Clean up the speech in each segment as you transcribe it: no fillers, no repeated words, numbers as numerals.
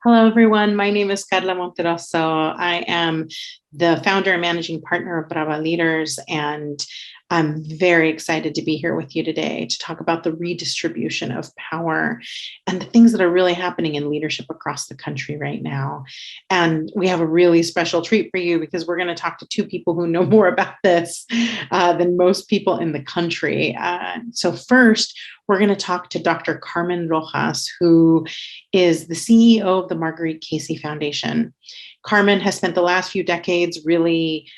Hello, everyone. My name is Karla Monterroso. I am the founder and managing partner of Brava Leaders, and I'm very excited to be here with you today to talk about the redistribution of power and the things that are really happening in leadership across the country right now. And we have a really special treat for you because we're going to talk to two people who know more about this than most people in the country. So first, we're going to talk to Dr. Carmen Rojas, who is the CEO of the Marguerite Foundation. Carmen has spent the last few decades really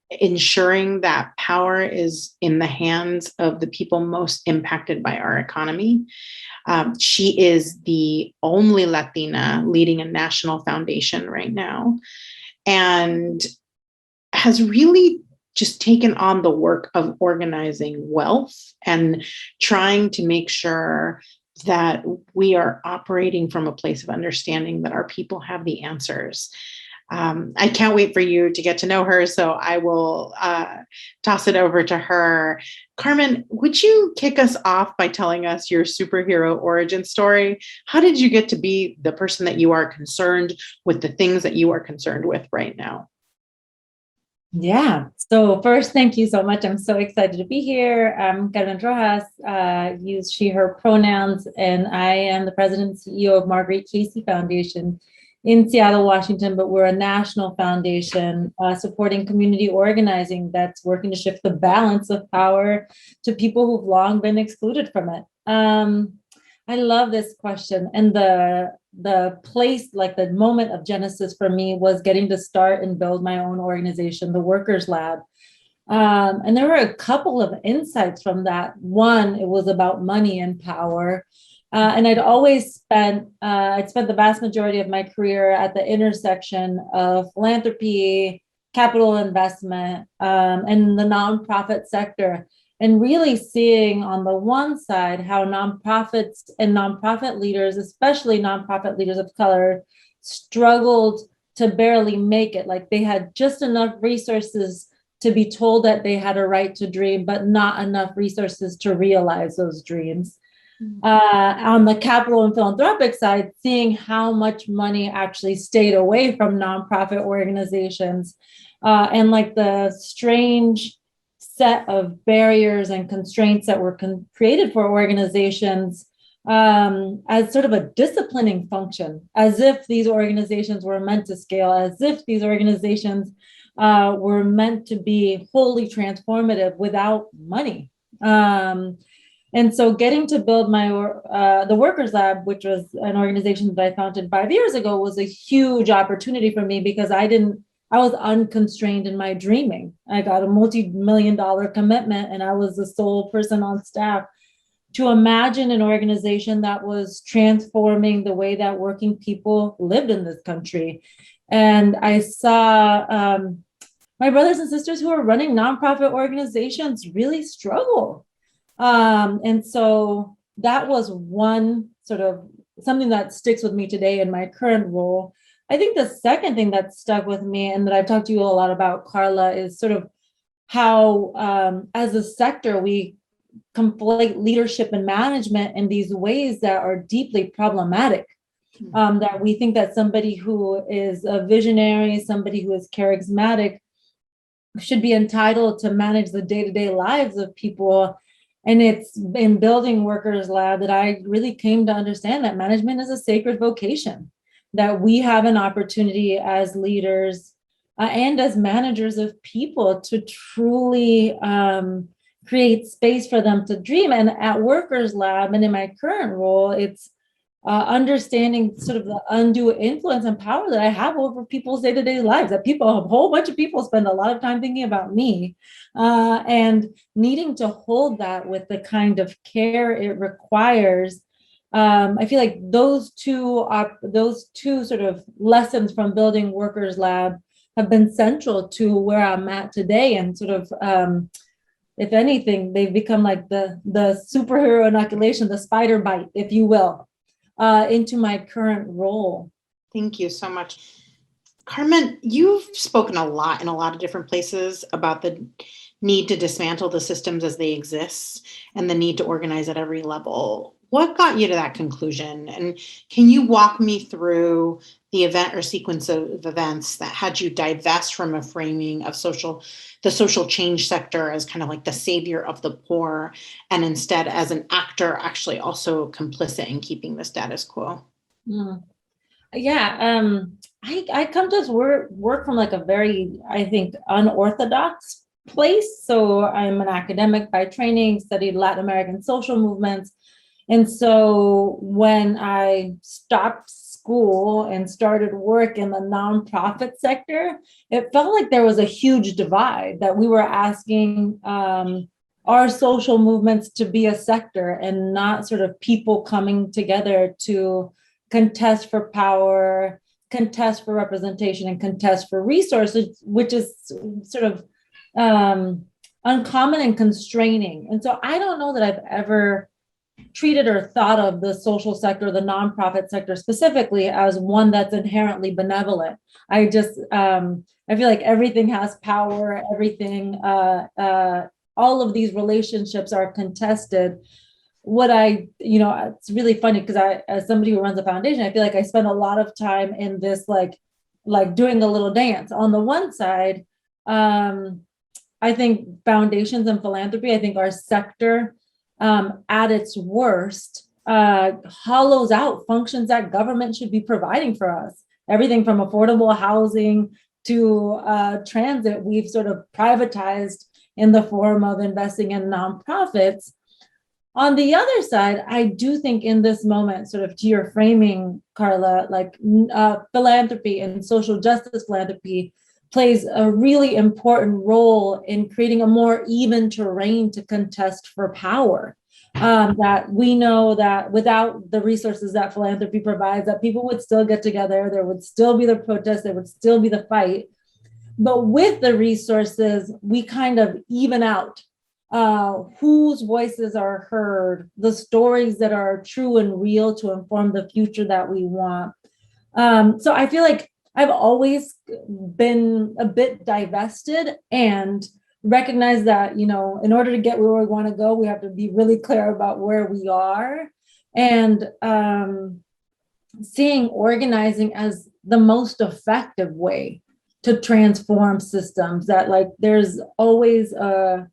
ensuring that power is in the hands of the people most impacted by our economy. She is the only Latina leading a national foundation right now and has really just taken on the work of organizing wealth and trying to make sure that we are operating from a place of understanding that our people have the answers. I can't wait for you to get to know her, so I will toss it over to her. Carmen, would you kick us off by telling us your superhero origin story? How did you get to be the person that you are concerned with the things that you are concerned with right now? Yeah. So first, thank you so much. I'm so excited to be here. I'm Carmen Rojas, use she, her pronouns, and I am the president and CEO of Marguerite Foundation in Seattle, Washington, but we're a national foundation supporting community organizing that's working to shift the balance of power to people who've long been excluded from it. I love this question. And the place, like the moment of genesis for me was getting to start and build my own organization, the Workers Lab. And there were a couple of insights from that. One, it was about money and power. And I'd spent the vast majority of my career at the intersection of philanthropy, capital investment, and the nonprofit sector. And really seeing on the one side how nonprofits and nonprofit leaders, especially nonprofit leaders of color, struggled to barely make it. Like they had just enough resources to be told that they had a right to dream, but not enough resources to realize those dreams. On the capital and philanthropic side, seeing how much money actually stayed away from nonprofit organizations and like the strange set of barriers and constraints that were created for organizations as sort of a disciplining function, as if these organizations were meant to scale, as if these organizations were meant to be wholly transformative without money. And so getting to build the Workers Lab, which was an organization that I founded 5 years ago, was a huge opportunity for me because I was unconstrained in my dreaming. I got a multi-million-dollar commitment and I was the sole person on staff to imagine an organization that was transforming the way that working people lived in this country. And I saw my brothers and sisters who are running nonprofit organizations really struggle. And so that was one sort of something that sticks with me today in my current role. I think the second thing that stuck with me and that I've talked to you a lot about, Karla, is sort of how as a sector, we conflate leadership and management in these ways that are deeply problematic. That we think that somebody who is a visionary, somebody who is charismatic should be entitled to manage the day-to-day lives of people. And it's in building Workers Lab that I really came to understand that management is a sacred vocation, that we have an opportunity as leaders and as managers of people to truly create space for them to dream. And at Workers Lab and in my current role, it's understanding sort of the undue influence and power that I have over people's day-to-day lives, that a whole bunch of people spend a lot of time thinking about me and needing to hold that with the kind of care it requires. I feel like those two sort of lessons from building Workers Lab have been central to where I'm at today, and sort of, if anything, they've become like the superhero inoculation, the spider bite, if you will, into my current role. Thank you so much. Carmen, you've spoken a lot in a lot of different places about the need to dismantle the systems as they exist and the need to organize at every level. What got you to that conclusion? And can you walk me through the event or sequence of events that had you divest from a framing of the social change sector as kind of like the savior of the poor, and instead as an actor actually also complicit in keeping the status quo? Mm. Yeah, I come to this work from like a very, I think, unorthodox place. So I'm an academic by training, studied Latin American social movements. And so when I stopped school and started work in the nonprofit sector, it felt like there was a huge divide, that we were asking our social movements to be a sector and not sort of people coming together to contest for power, contest for representation, and contest for resources, which is sort of uncommon and constraining. And so I don't know that I've ever treated or thought of the social sector, the nonprofit sector specifically, as one that's inherently benevolent. I just, I feel like everything has power, everything, all of these relationships are contested. It's really funny because as somebody who runs a foundation, I feel like I spend a lot of time in this, like doing a little dance. On the one side, I think foundations and philanthropy, I think our sector at its worst hollows out functions that government should be providing for us. Everything from affordable housing to transit, we've sort of privatized in the form of investing in nonprofits. On the other side, I do think in this moment, sort of to your framing, Karla, like philanthropy and social justice philanthropy plays a really important role in creating a more even terrain to contest for power. That we know that without the resources that philanthropy provides, that people would still get together, there would still be the protest, there would still be the fight. But with the resources, we kind of even out whose voices are heard, the stories that are true and real to inform the future that we want. So I feel like I've always been a bit divested and recognize that, in order to get where we want to go, we have to be really clear about where we are, and seeing organizing as the most effective way to transform systems. That like there's always a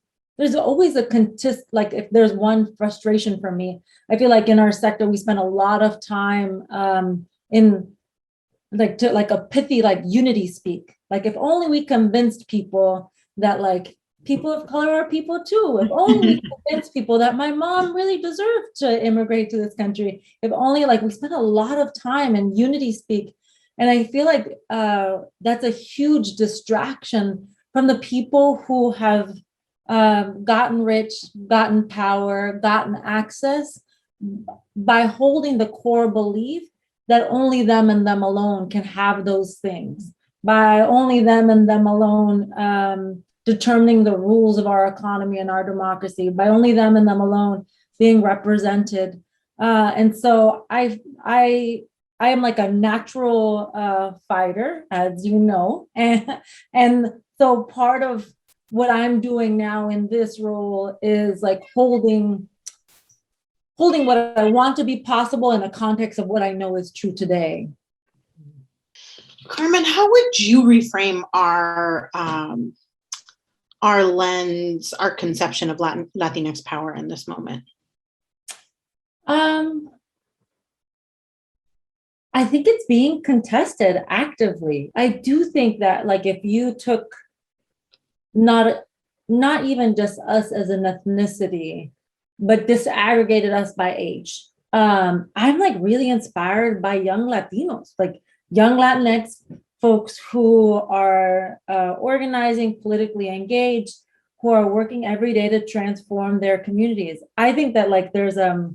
contest. Like if there's one frustration for me, I feel like in our sector we spend a lot of time in like a pithy like unity speak. Like if only we convinced people that like people of color are people too. If only we convinced people that my mom really deserved to immigrate to this country. If only, like, we spend a lot of time in unity speak. And I feel like that's a huge distraction from the people who have gotten rich, gotten power, gotten access by holding the core belief that only them and them alone can have those things, by only them and them alone determining the rules of our economy and our democracy, by only them and them alone being represented. And so I am like a natural fighter, as you know, and so part of what I'm doing now in this role is like holding what I want to be possible in a context of what I know is true today. Carmen, how would you reframe our lens, our conception of Latinx power in this moment? I think it's being contested actively. I do think that, like, if you took not even just us as an ethnicity, but disaggregated us by age, I'm like really inspired by young Latinos, like young Latinx folks who are organizing, politically engaged, who are working every day to transform their communities. I think that like there's if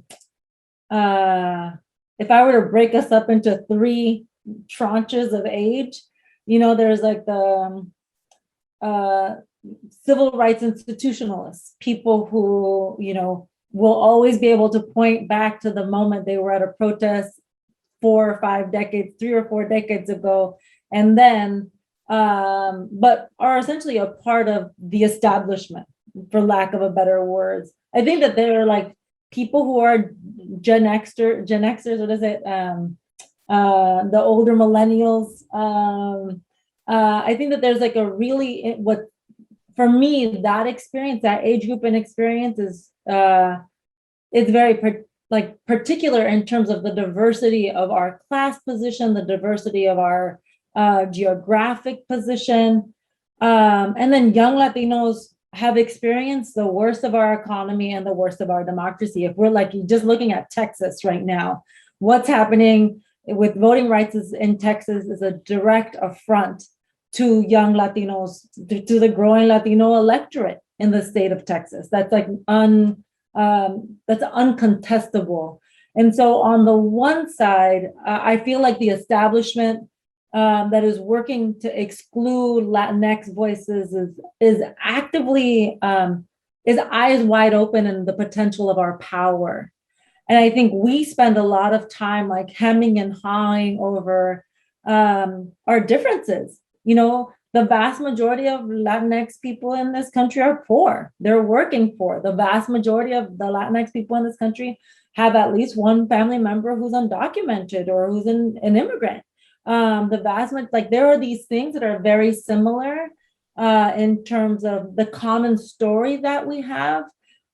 I were to break us up into 3 tranches of age, there's like the civil rights institutionalists, people who, will always be able to point back to the moment they were at a protest 4 or 5 decades, 3 or 4 decades ago, and then, but are essentially a part of the establishment, for lack of a better words. I think that they're like people who are Gen Xers, what is it? The older millennials. I think that there's like a really, for me, that experience, that age group and experience is it's very particular in terms of the diversity of our class position, the diversity of our geographic position. And then young Latinos have experienced the worst of our economy and the worst of our democracy. If we're like just looking at Texas right now, what's happening with voting rights in Texas is a direct affront to young Latinos, to the growing Latino electorate in the state of Texas. That's like that's uncontestable. And so on the one side, I feel like the establishment that is working to exclude Latinx voices is actively is eyes wide open in the potential of our power. And I think we spend a lot of time like hemming and hawing over our differences. You know, the vast majority of Latinx people in this country are poor. They're working poor. The vast majority of the Latinx people in this country have at least one family member who's undocumented or who's an immigrant. The vast majority, like there are these things that are very similar in terms of the common story that we have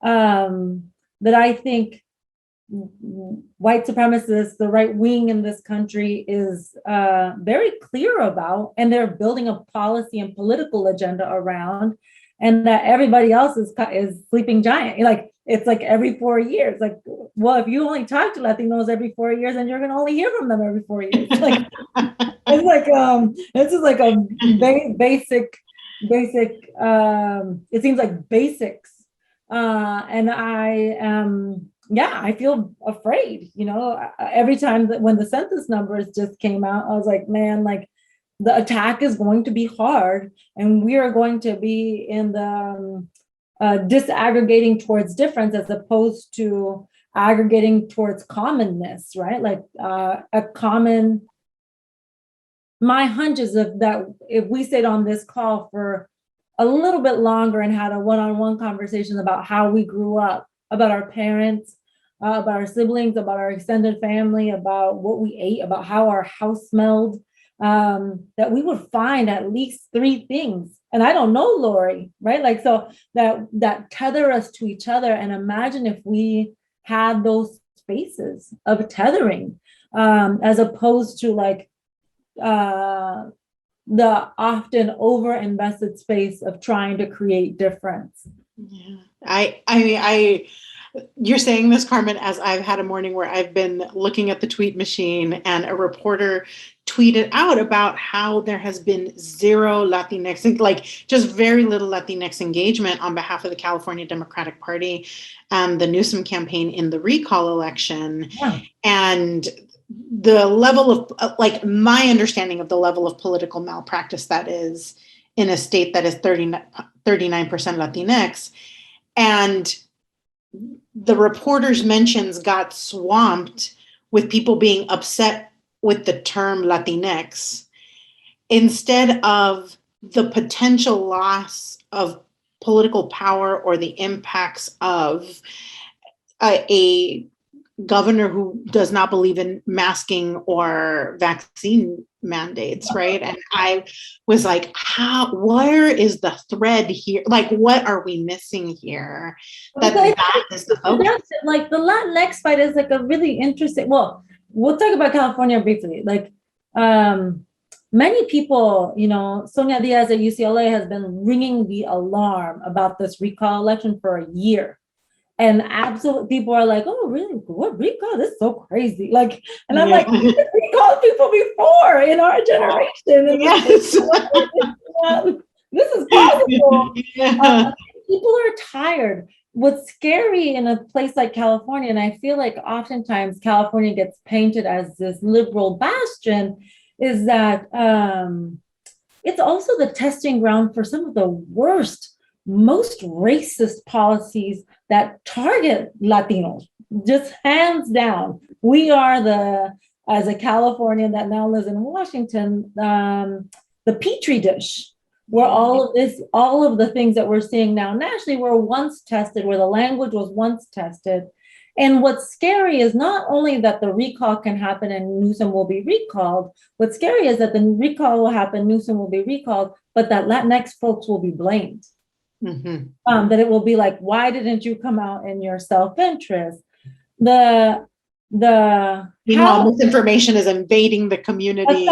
that I think white supremacists, the right wing in this country is very clear about, and they're building a policy and political agenda around, and that everybody else is sleeping giant. Like it's like every 4 years. Like, well, if you only talk to Latinos every 4 years, then you're gonna only hear from them every 4 years. Like it's like this is like a basic. It seems like basics, and I feel afraid, you know, every time that when the census numbers just came out, I was like, man, like the attack is going to be hard and we are going to be in the disaggregating towards difference as opposed to aggregating towards commonness, right? Like a common, my hunch is that if we stayed on this call for a little bit longer and had a one-on-one conversation about how we grew up, about our parents, about our siblings, about our extended family, about what we ate, about how our house smelled, that we would find at least 3 things. And I don't know, Lori, right? Like, so that tether us to each other. And imagine if we had those spaces of tethering, as opposed to like the often over-invested space of trying to create difference. Yeah, I you're saying this, Carmen, as I've had a morning where I've been looking at the tweet machine and a reporter tweeted out about how there has been zero Latinx, like just very little Latinx engagement on behalf of the California Democratic Party and the Newsom campaign in the recall election. Yeah. And the level of, like, my understanding of the level of political malpractice that is in a state that is 39% Latinx. And the reporter's mentions got swamped with people being upset with the term Latinx instead of the potential loss of political power or the impacts of a governor who does not believe in masking or vaccine mandates, right? And I was like, where is the thread here? Like, what are we missing here? That is the focus. Like the Latinx fight is like a really interesting, well, we'll talk about California briefly. Like many people, you know, Sonia Diaz at UCLA has been ringing the alarm about this recall election for a year. And absolutely, people are like, "Oh, really? What recall? This is so crazy!" Like, and I'm like, "We called people before in our generation, and yes. This is possible." Yeah. People are tired. What's scary in a place like California, and I feel like oftentimes California gets painted as this liberal bastion, is that it's also the testing ground for some of the worst, most racist policies that target Latinos, just hands down. We are as a Californian that now lives in Washington, the petri dish, where all of the things that we're seeing now nationally were once tested, where the language was once tested. And what's scary is not only that the recall can happen and Newsom will be recalled, what's scary is that the recall will happen, Newsom will be recalled, but that Latinx folks will be blamed. That it will be like, why didn't you come out in your self-interest? Meanwhile, misinformation is invading the community.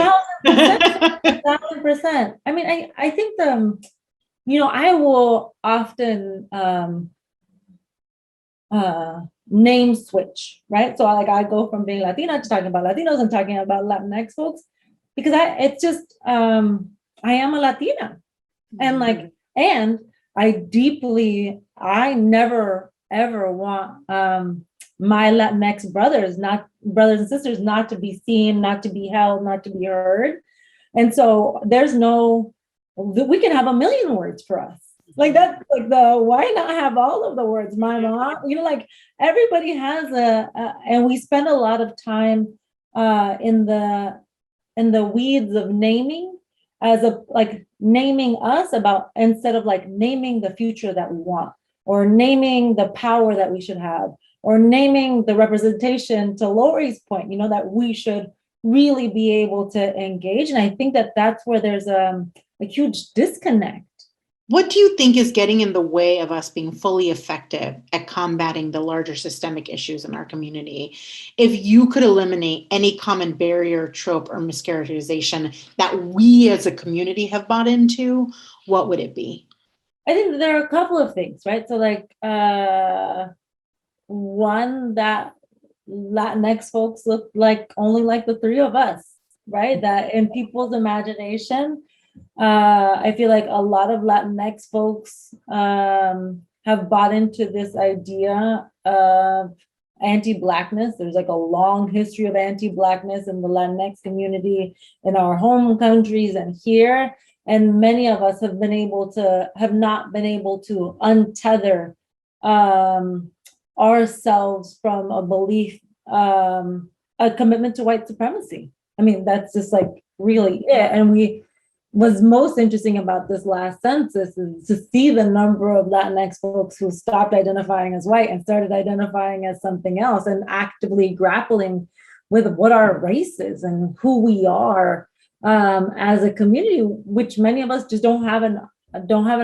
1,000%. I mean, I think I will often name switch, right? So I go from being Latina to talking about Latinos and talking about Latinx folks, because I am a Latina, and I never ever want my Latinx brothers and sisters not to be seen, not to be held, not to be heard. And so we can have a million words for us. Like that, why not have all of the words? My mom, everybody has and we spend a lot of time in the weeds of naming, naming us instead of naming the future that we want, or naming the power that we should have, or naming the representation, to Lori's point, that we should really be able to engage. And I think that that's where there's a huge disconnect. What do you think is getting in the way of us being fully effective at combating the larger systemic issues in our community? If you could eliminate any common barrier, trope, or mischaracterization that we as a community have bought into, what would it be? I think there are a couple of things, right? So one, that Latinx folks look only like the three of us, right? That in people's imagination, I feel like a lot of Latinx folks have bought into this idea of anti-Blackness. There's a long history of anti-Blackness in the Latinx community in our home countries and here. And many of us have not been able to untether ourselves from a belief, a commitment to white supremacy. I mean, that's just really it. And what's most interesting about this last census is to see the number of Latinx folks who stopped identifying as white and started identifying as something else, and actively grappling with what our race is and who we are as a community, which many of us just don't have an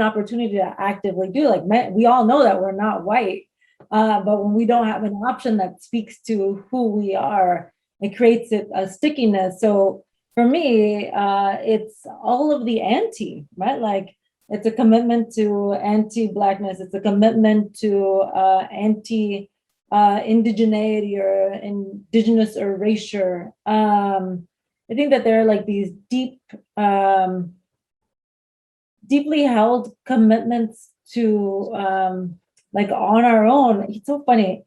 opportunity to actively do. We all know that we're not white, but when we don't have an option that speaks to who we are, it creates a stickiness. So for me, it's all of the anti, right? It's a commitment to anti-Blackness. It's a commitment to anti-indigeneity or indigenous erasure. I think that there are these deeply held commitments to on our own. It's so funny.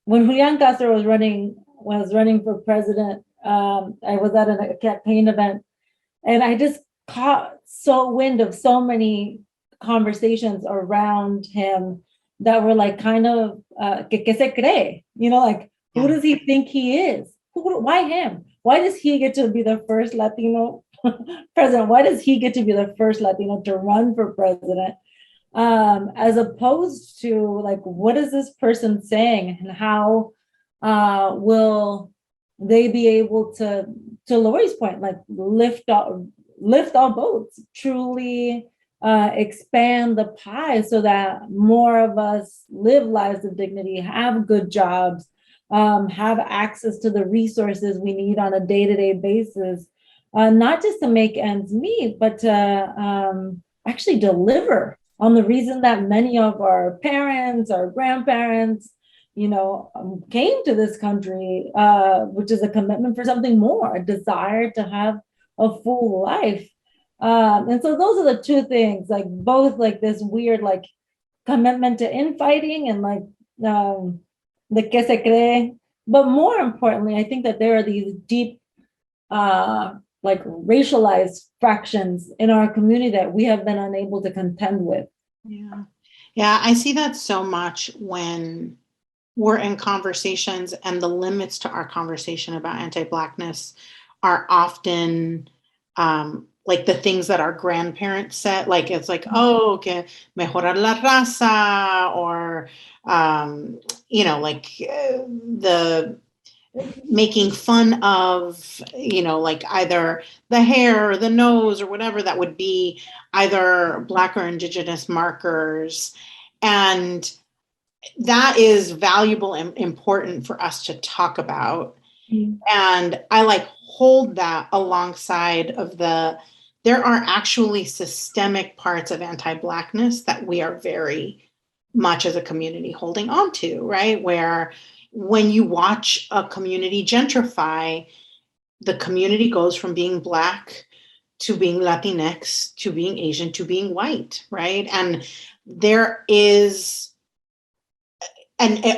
When Julian Castro was running for president, I was at a campaign event, and I just caught wind of so many conversations around him that were que se cree? Who does he think he is? Why him? Why does he get to be the first Latino president? Why does he get to be the first Latino to run for president? As opposed to what is this person saying, and how will they be able to Lori's point, lift all boats, truly expand the pie so that more of us live lives of dignity, have good jobs, have access to the resources we need on a day-to-day basis, not just to make ends meet, but to actually deliver on the reason that many of our parents, our grandparents, came to this country, which is a commitment for something more, a desire to have a full life. And so those are the two things, both this weird commitment to infighting and the que se cree. But more importantly, I think that there are these deep racialized fractions in our community that we have been unable to contend with. Yeah, I see that so much when we're in conversations, and the limits to our conversation about anti-Blackness are often like the things that our grandparents said, like it's like, oh, que mejorar la raza, or like the making fun of, like either the hair or the nose or whatever that would be either Black or Indigenous markers. And that is valuable and important for us to talk about. Mm-hmm. And I like hold that alongside of there are actually systemic parts of anti-Blackness that we are very much as a community holding on to, right? Where when you watch a community gentrify, the community goes from being Black to being Latinx to being Asian to being white, right? And there is,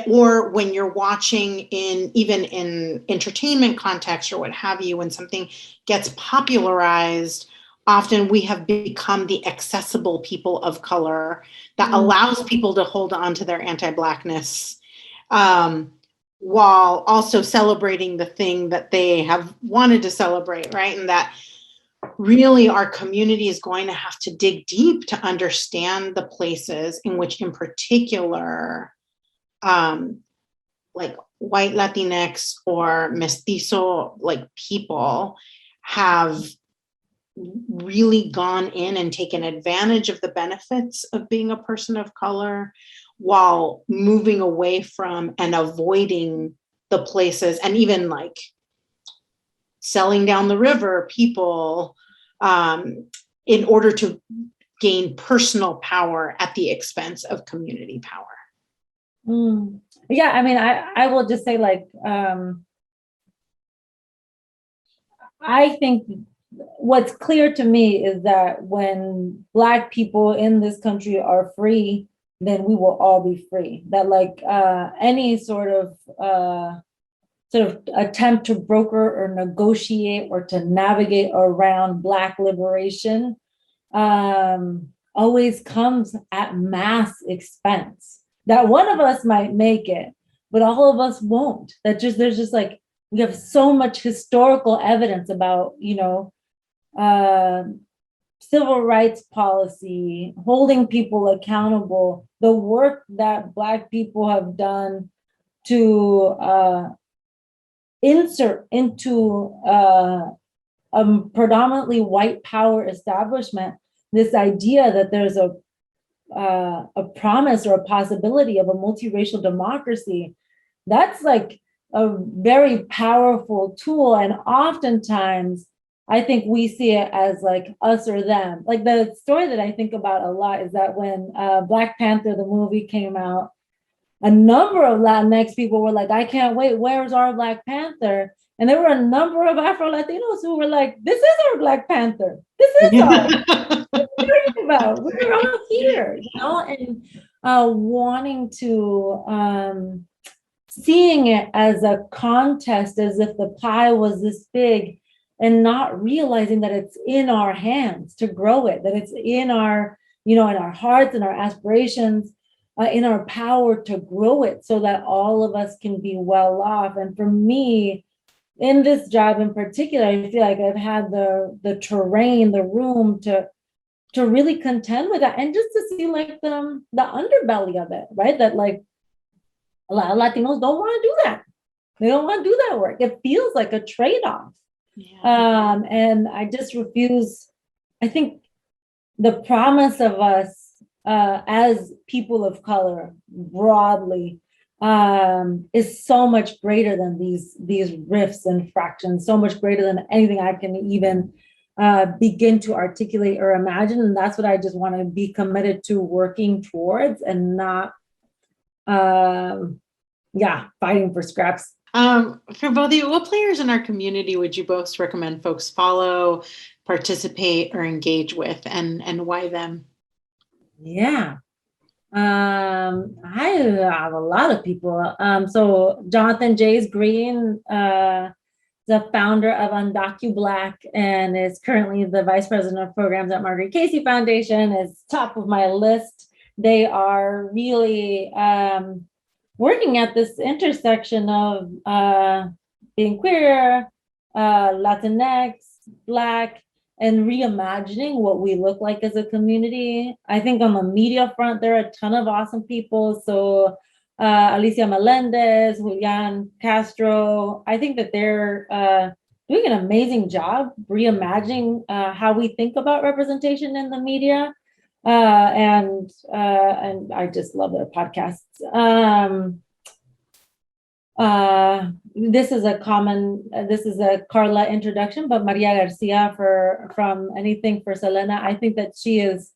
or when you're watching even in entertainment context or what have you, when something gets popularized, often we have become the accessible people of color that allows people to hold on to their anti-Blackness, while also celebrating the thing that they have wanted to celebrate, right? And that really our community is going to have to dig deep to understand the places in which, in particular, like white Latinx or mestizo like people have really gone in and taken advantage of the benefits of being a person of color, while moving away from and avoiding the places, and even like selling down the river people in order to gain personal power at the expense of community power. Yeah, I mean, I will just say, like, I think what's clear to me is that when Black people in this country are free, then we will all be free. That like any sort of attempt to broker or negotiate or to navigate around Black liberation always comes at mass expense. That one of us might make it, but all of us won't. There's just like, we have so much historical evidence about, civil rights policy, holding people accountable, the work that Black people have done to insert into a predominantly white power establishment this idea that there's a promise or a possibility of a multiracial democracy. That's like a very powerful tool. And oftentimes, I think we see it as like us or them. Like the story that I think about a lot is that when Black Panther, the movie, came out, a number of Latinx people were like, I can't wait, where's our Black Panther? And there were a number of Afro-Latinos who were like, this is our Black Panther. This is ours. What are you talking about? We're all here, and wanting to, seeing it as a contest, as if the pie was this big, and not realizing that it's in our hands to grow it, that it's in our, in our hearts and our aspirations, in our power to grow it so that all of us can be well off. And for me, in this job in particular, I feel like I've had the terrain, the room to really contend with that, and just to see like the underbelly of it, right? That like a lot of Latinos don't want to do that. They don't want to do that work. It feels like a trade-off. Yeah. And I just refuse. I think the promise of us as people of color broadly is so much greater than these rifts and fractions, so much greater than anything I can even begin to articulate or imagine. And that's what I just want to be committed to working towards, and not fighting for scraps. For both of you, what players in our community would you both recommend folks follow, participate, or engage with, and why them? Yeah. I have a lot of people. So Jonathan Jays Green, the founder of UndocuBlack, and is currently the vice president of programs at Marguerite Casey Foundation, is top of my list. They are really working at this intersection of being queer, Latinx, Black, and reimagining what we look like as a community. I think on the media front, there are a ton of awesome people. So Alicia Melendez, Julian Castro, I think that they're doing an amazing job reimagining how we think about representation in the media. And I just love their podcasts. This is a Karla introduction, but Maria Garcia from Anything for Selena, I think that she is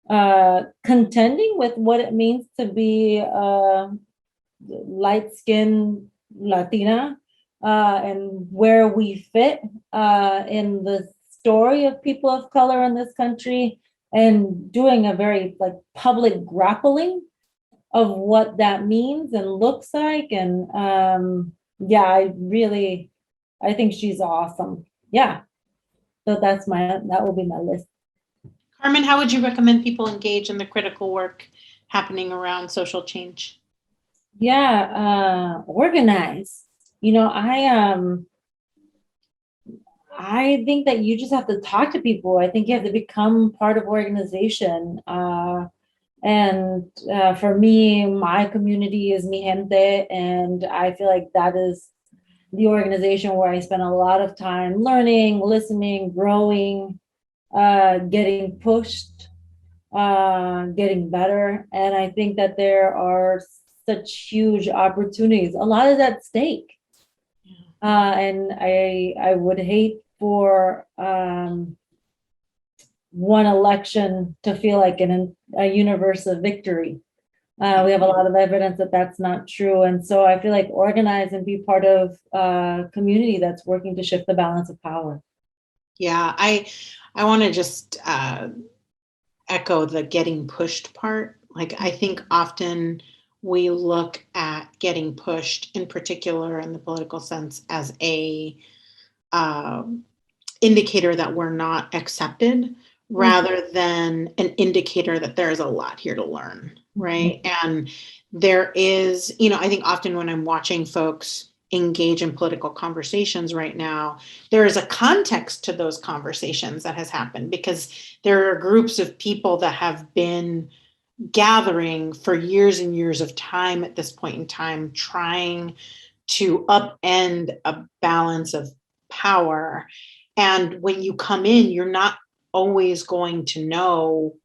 contending with what it means to be light-skinned Latina and where we fit in the story of people of color in this country, and doing a very like public grappling of what that means and looks like. And yeah, I think she's awesome. Yeah. So that will be my list. Carmen, how would you recommend people engage in the critical work happening around social change? Yeah, organize. I think that you just have to talk to people. I think you have to become part of organization. And for me, my community is Mi Gente, and I feel like that is the organization where I spend a lot of time learning, listening, growing, getting pushed, getting better. And I think that there are such huge opportunities. A lot is at stake. And I would hate for one election to feel like a universe of victory. We have a lot of evidence that that's not true. And so I feel like organize and be part of a community that's working to shift the balance of power. Yeah, I want to just echo the getting pushed part. Like, I think often we look at getting pushed, in particular in the political sense, as a indicator that we're not accepted, rather than an indicator that there's a lot here to learn, right? And there is, I think often when I'm watching folks engage in political conversations right now, there is a context to those conversations that has happened, because there are groups of people that have been gathering for years and years of time at this point in time, trying to upend a balance of power. And when you come in, you're not always going to know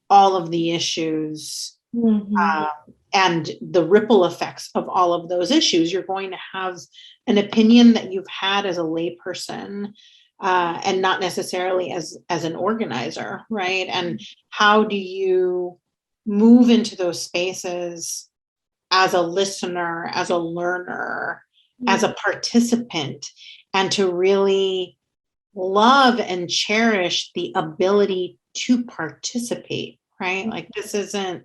all of the issues and the ripple effects of all of those issues. You're going to have an opinion that you've had as a layperson, and not necessarily as an organizer, right? And how do you move into those spaces as a listener, as a learner, as a participant, and to really love and cherish the ability to participate, right? Like, this isn't,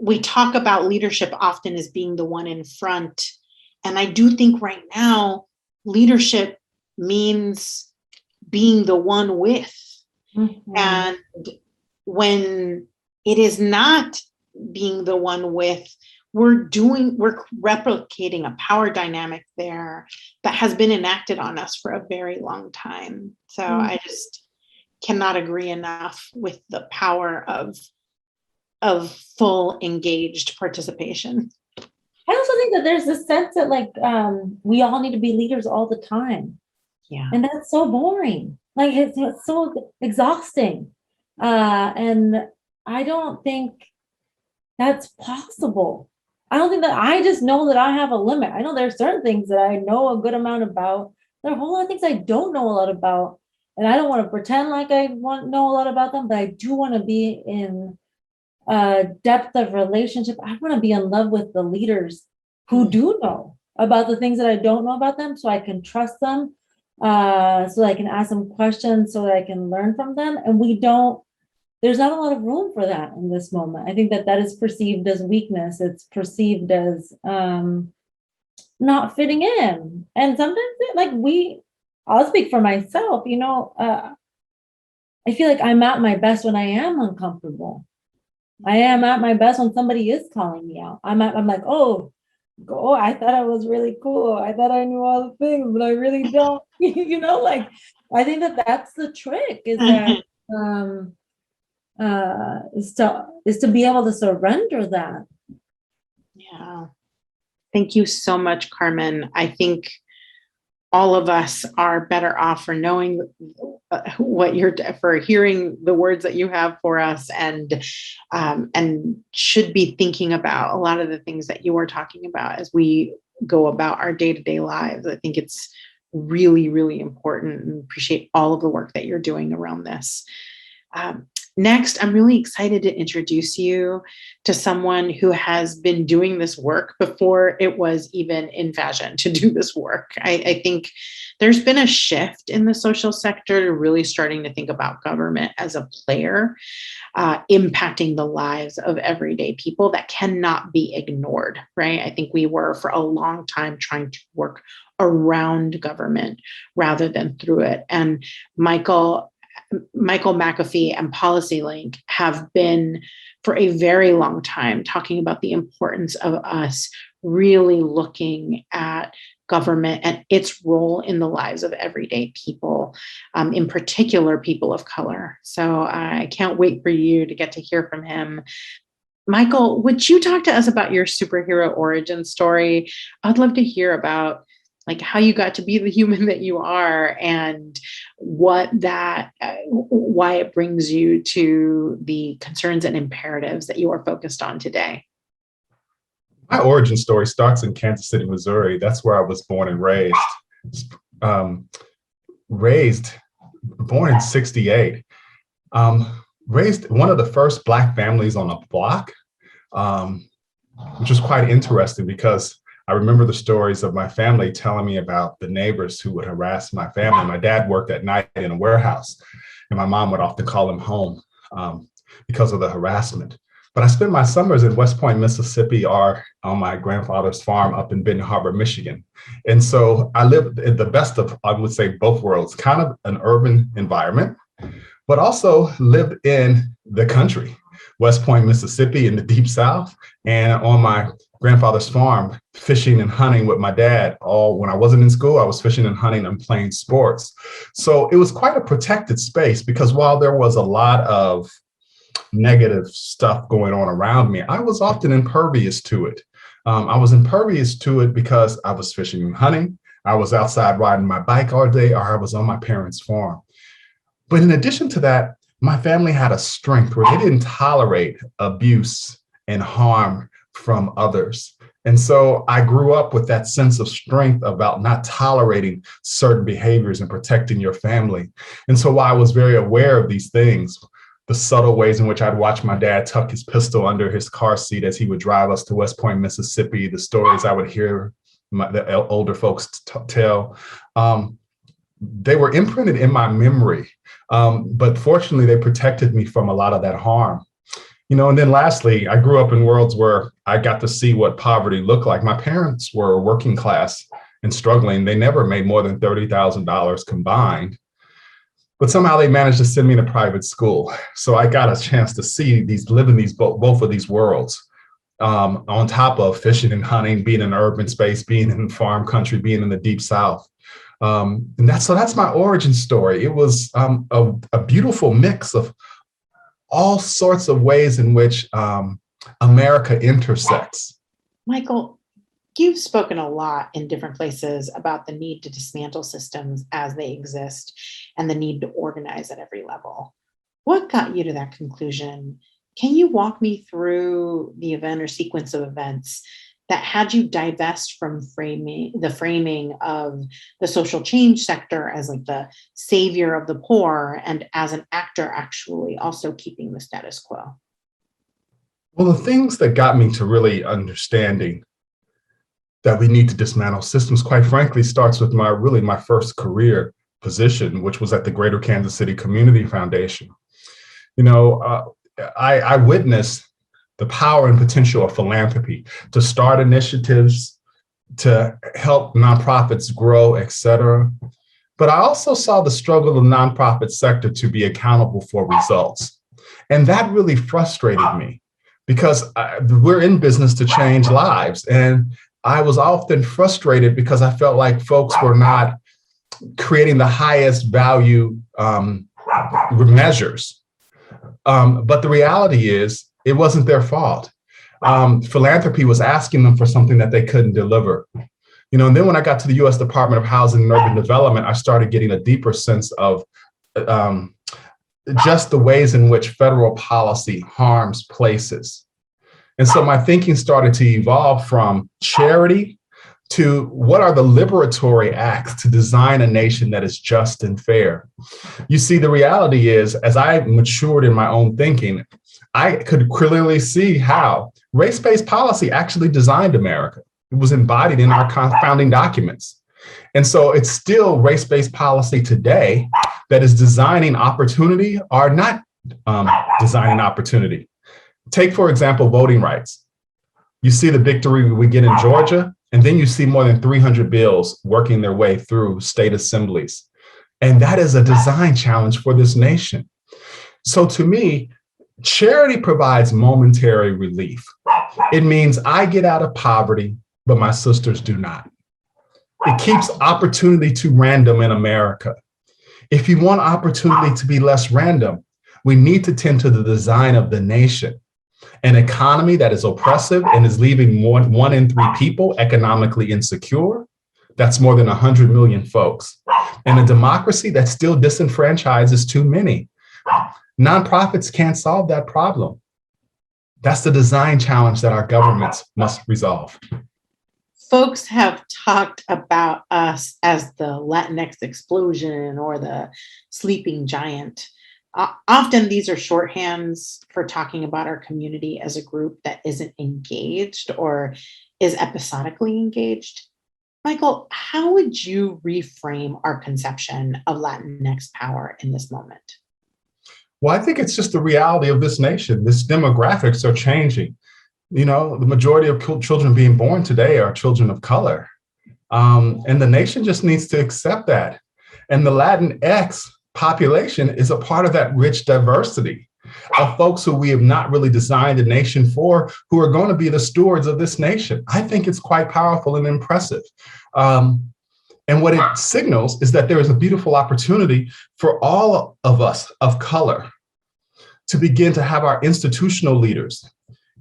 we talk about leadership often as being the one in front. And I do think right now, leadership means being the one with. And when it is not being the one with, we're replicating a power dynamic there that has been enacted on us for a very long time. So I just cannot agree enough with the power of full engaged participation. I also think that there's this sense that like we all need to be leaders all the time. Yeah. And that's so boring. Like it's so exhausting. And I don't think that's possible. I don't think that, I just know that I have a limit. I know there are certain things that I know a good amount about. There are a whole lot of things I don't know a lot about. And I don't want to pretend like I know a lot about them, but I do want to be in depth of relationship. I want to be in love with the leaders who do know about the things that I don't know about them, so I can trust them, so I can ask them questions, so that I can learn from them. And there's not a lot of room for that in this moment. I think that is perceived as weakness. It's perceived as not fitting in. And sometimes I'll speak for myself, I feel like I'm at my best when I am uncomfortable. I am at my best when somebody is calling me out. I'm like, oh, oh, I thought I was really cool. I thought I knew all the things, but I really don't. Like I think that that's the trick is that is to be able to surrender that. Yeah. Thank you so much, Carmen. I think all of us are better off for knowing for hearing the words that you have for us, and should be thinking about a lot of the things that you were talking about as we go about our day-to-day lives. I think it's really, really important, and appreciate all of the work that you're doing around this. Next, I'm really excited to introduce you to someone who has been doing this work before it was even in fashion to do this work. I think there's been a shift in the social sector to really starting to think about government as a player, impacting the lives of everyday people that cannot be ignored, right? I think we were for a long time trying to work around government rather than through it. And Michael McAfee and PolicyLink have been for a very long time talking about the importance of us really looking at government and its role in the lives of everyday people, in particular people of color. So I can't wait for you to get to hear from him. Michael, would you talk to us about your superhero origin story? I'd love to hear about like how you got to be the human that you are, and why it brings you to the concerns and imperatives that you are focused on today. My origin story starts in Kansas City, Missouri. That's where I was born and raised. Born in '68. Raised one of the first Black families on a block, which was quite interesting because I remember the stories of my family telling me about the neighbors who would harass my family. My dad worked at night in a warehouse, and my mom would often call him home because of the harassment. But I spent my summers in West Point, Mississippi, or on my grandfather's farm up in Benton Harbor, Michigan. And so I lived in the best of, I would say, both worlds, kind of an urban environment, but also lived in the country, West Point, Mississippi, in the deep South, and on my grandfather's farm, fishing and hunting with my dad. When I wasn't in school, I was fishing and hunting and playing sports. So it was quite a protected space because while there was a lot of negative stuff going on around me, I was often impervious to it. I was impervious to it because I was fishing and hunting. I was outside riding my bike all day, or I was on my parents' farm. But in addition to that, my family had a strength where they didn't tolerate abuse and harm from others. And so I grew up with that sense of strength about not tolerating certain behaviors and protecting your family. And so while I was very aware of these things, the subtle ways in which I'd watch my dad tuck his pistol under his car seat as he would drive us to West Point, Mississippi, the stories I would hear the older folks tell, they were imprinted in my memory. But fortunately, they protected me from a lot of that harm. And then lastly, I grew up in worlds where I got to see what poverty looked like. My parents were working class and struggling. They never made more than $30,000 combined, but somehow they managed to send me to private school. So I got a chance to live in both of these worlds, on top of fishing and hunting, being in urban space, being in farm country, being in the deep South. And that's my origin story. It was a beautiful mix of all sorts of ways in which America intersects. Michael, you've spoken a lot in different places about the need to dismantle systems as they exist and the need to organize at every level. What got you to that conclusion? Can you walk me through the event or sequence of events that had you divest from the framing of the social change sector as like the savior of the poor and as an actor actually also keeping the status quo? Well, the things that got me to really understanding that we need to dismantle systems, quite frankly, starts with my first career position, which was at the Greater Kansas City Community Foundation. I witnessed the power and potential of philanthropy to start initiatives, to help nonprofits grow, et cetera. But I also saw the struggle of the nonprofit sector to be accountable for results. And that really frustrated me because we're in business to change lives. And I was often frustrated because I felt like folks were not creating the highest value measures. But the reality is, it wasn't their fault. Philanthropy was asking them for something that they couldn't deliver. And then when I got to the U.S. Department of Housing and Urban Development, I started getting a deeper sense of just the ways in which federal policy harms places. And so my thinking started to evolve from charity to what are the liberatory acts to design a nation that is just and fair. You see, the reality is, as I matured in my own thinking, I could clearly see how race-based policy actually designed America. It was embodied in our founding documents. And so it's still race-based policy today that is designing opportunity or not designing opportunity. Take, for example, voting rights. You see the victory we get in Georgia, and then you see more than 300 bills working their way through state assemblies. And that is a design challenge for this nation. So to me, charity provides momentary relief. It means I get out of poverty, but my sisters do not. It keeps opportunity too random in America. If you want opportunity to be less random, we need to tend to the design of the nation. An economy that is oppressive and is leaving one in 3 people economically insecure, that's more than 100 million folks. And a democracy that still disenfranchises too many. Nonprofits can't solve that problem. That's the design challenge that our governments must resolve. Folks have talked about us as the Latinx explosion or the sleeping giant. Often these are shorthands for talking about our community as a group that isn't engaged or is episodically engaged. Michael, how would you reframe our conception of Latinx power in this moment? Well, I think it's just the reality of this nation. This demographics are changing. The majority of children being born today are children of color. And the nation just needs to accept that. And the Latinx population is a part of that rich diversity of folks who we have not really designed a nation for, who are going to be the stewards of this nation. I think it's quite powerful and impressive. And what it signals is that there is a beautiful opportunity for all of us of color to begin to have our institutional leaders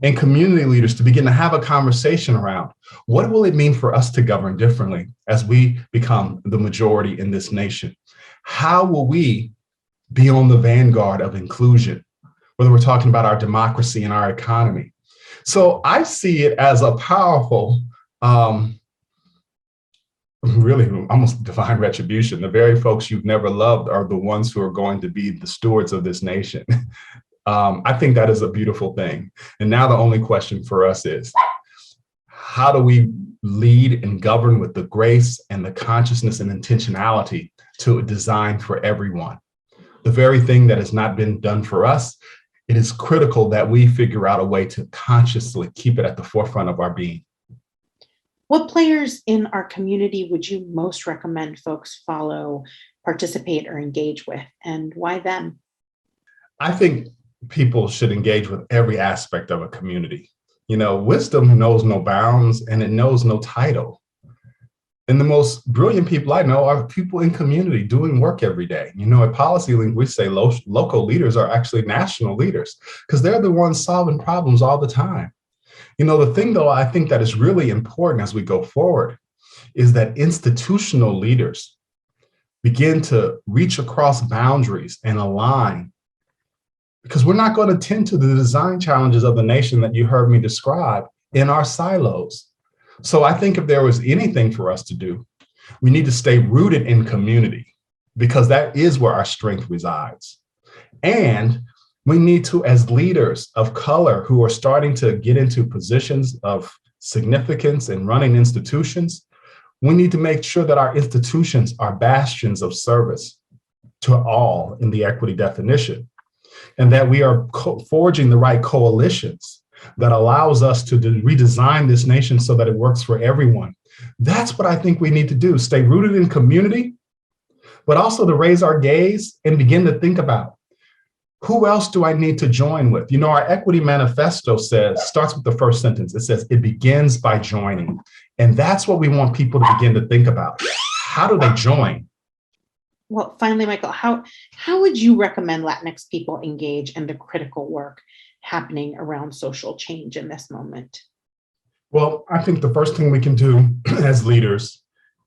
and community leaders to begin to have a conversation around what will it mean for us to govern differently as we become the majority in this nation? How will we be on the vanguard of inclusion, whether we're talking about our democracy and our economy? So I see it as a powerful, really almost divine retribution. The very folks you've never loved are the ones who are going to be the stewards of this nation. I think that is a beautiful thing. And now the only question for us is, how do we lead and govern with the grace and the consciousness and intentionality to design for everyone? The very thing that has not been done for us, it is critical that we figure out a way to consciously keep it at the forefront of our being. What players in our community would you most recommend folks follow, participate, or engage with, and why them? I think people should engage with every aspect of a community. Wisdom knows no bounds and it knows no title. And the most brilliant people I know are people in community doing work every day. At PolicyLink, we say local leaders are actually national leaders because they're the ones solving problems all the time. The thing, though, I think that is really important as we go forward is that institutional leaders begin to reach across boundaries and align, because we're not going to tend to the design challenges of the nation that you heard me describe in our silos. So I think if there was anything for us to do, we need to stay rooted in community, because that is where our strength resides. And we need to, as leaders of color who are starting to get into positions of significance in running institutions, we need to make sure that our institutions are bastions of service to all in the equity definition, and that we are forging the right coalitions that allows us to redesign this nation so that it works for everyone. That's what I think we need to do. Stay rooted in community, but also to raise our gaze and begin to think about, who else do I need to join with? Our equity manifesto starts with the first sentence. It says, it begins by joining. And that's what we want people to begin to think about. How do they join? Well, finally, Michael, how would you recommend Latinx people engage in the critical work happening around social change in this moment? Well, I think the first thing we can do as leaders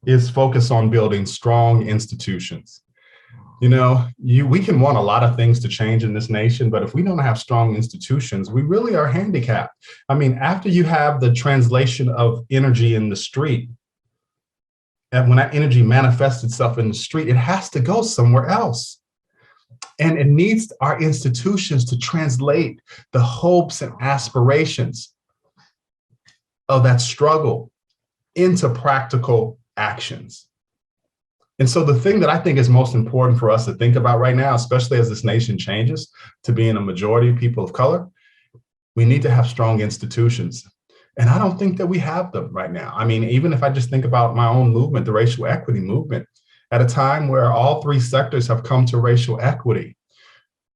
is focus on building strong institutions. You know, we can want a lot of things to change in this nation, but if we don't have strong institutions, we really are handicapped. I mean, after you have the translation of energy in the street, and when that energy manifests itself in the street, it has to go somewhere else. And it needs our institutions to translate the hopes and aspirations of that struggle into practical actions. And so the thing that I think is most important for us to think about right now, especially as this nation changes to being a majority of people of color, we need to have strong institutions. And I don't think that we have them right now. I mean, even if I just think about my own movement, the racial equity movement, at a time where all three sectors have come to racial equity,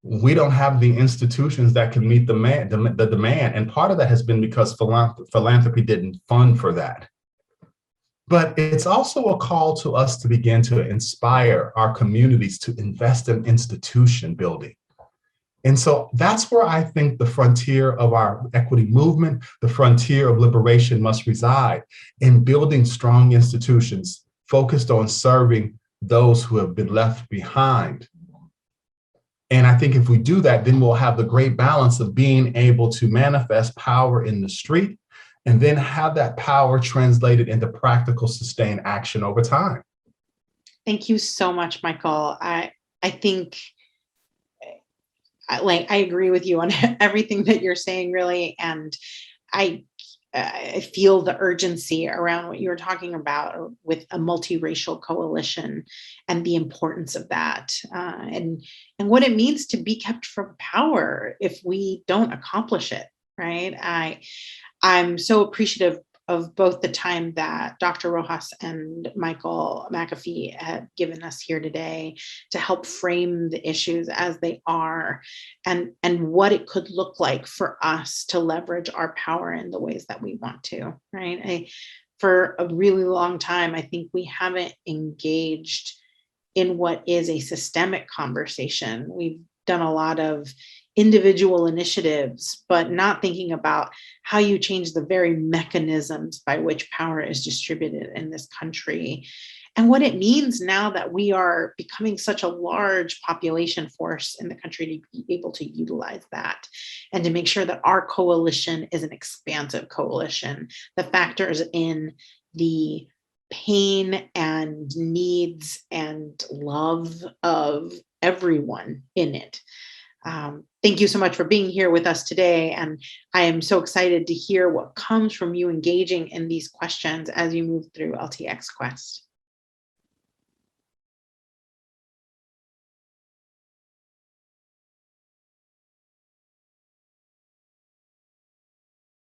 we don't have the institutions that can meet the demand. And part of that has been because philanthropy didn't fund for that. But it's also a call to us to begin to inspire our communities to invest in institution building. And so that's where I think the frontier of our equity movement, the frontier of liberation must reside, in building strong institutions focused on serving those who have been left behind. And I think if we do that, then we'll have the great balance of being able to manifest power in the street and then have that power translated into practical, sustained action over time. Thank you so much, Michael. I think I agree with you on everything that you're saying, really. And I feel the urgency around what you were talking about with a multiracial coalition and the importance of that, and what it means to be kept from power if we don't accomplish it, right? I'm so appreciative of both the time that Dr. Rojas and Michael McAfee have given us here today to help frame the issues as they are, and what it could look like for us to leverage our power in the ways that we want to, right? For a really long time, I think we haven't engaged in what is a systemic conversation. We've done a lot of individual initiatives, but not thinking about how you change the very mechanisms by which power is distributed in this country, and what it means now that we are becoming such a large population force in the country to be able to utilize that and to make sure that our coalition is an expansive coalition that factors in the pain and needs and love of everyone in it. Thank you so much for being here with us today. And I am so excited to hear what comes from you engaging in these questions as you move through LTX Quest.